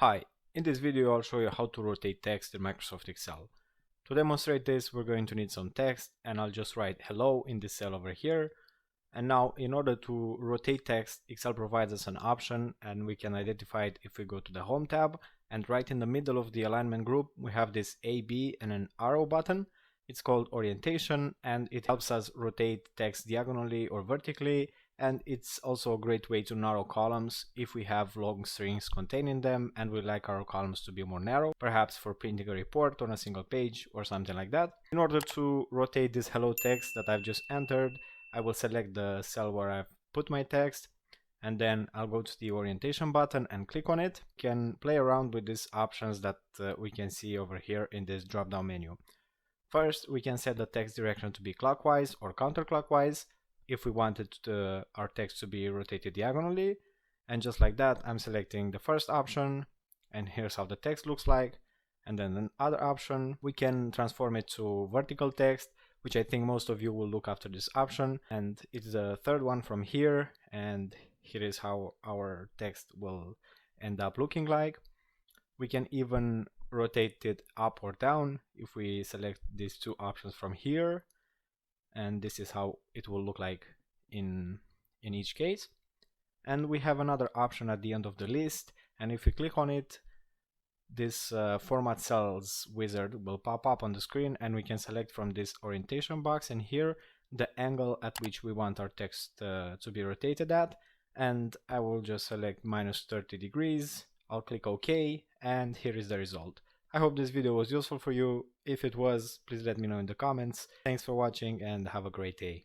Hi, in this video I'll show you how to rotate text in Microsoft Excel. To demonstrate this, we're going to need some text, and I'll just write hello in this cell over here. And now, in order to rotate text, Excel provides us an option, and we can identify it if we go to the Home tab, and right in the middle of the alignment group we have this A, B and an arrow button. It's called orientation, and it helps us rotate text diagonally or vertically, and it's also a great way to narrow columns if we have long strings containing them and we like our columns to be more narrow, perhaps for printing a report on a single page or something like that. In order to rotate this hello text that I've just entered, I will select the cell where I've put my text, and then I'll go to the orientation button and click on it. You can play around with these options that we can see over here in this drop down menu. First, we can set the text direction to be clockwise or counterclockwise if we wanted our text to be rotated diagonally. And just like that, I'm selecting the first option, and here's how the text looks like. And then another option, we can transform it to vertical text, which I think most of you will look after this option. And it's the third one from here, and here is how our text will end up looking like. We can even rotate it up or down if we select these two options from here, and this is how it will look like in each case. And we have another option at the end of the list, and if we click on it, this format cells wizard will pop up on the screen, and we can select from this orientation box and here the angle at which we want our text to be rotated at, and I will just select -30 degrees. I'll click OK, and here is the result. I hope this video was useful for you. If it was, please let me know in the comments. Thanks for watching and have a great day.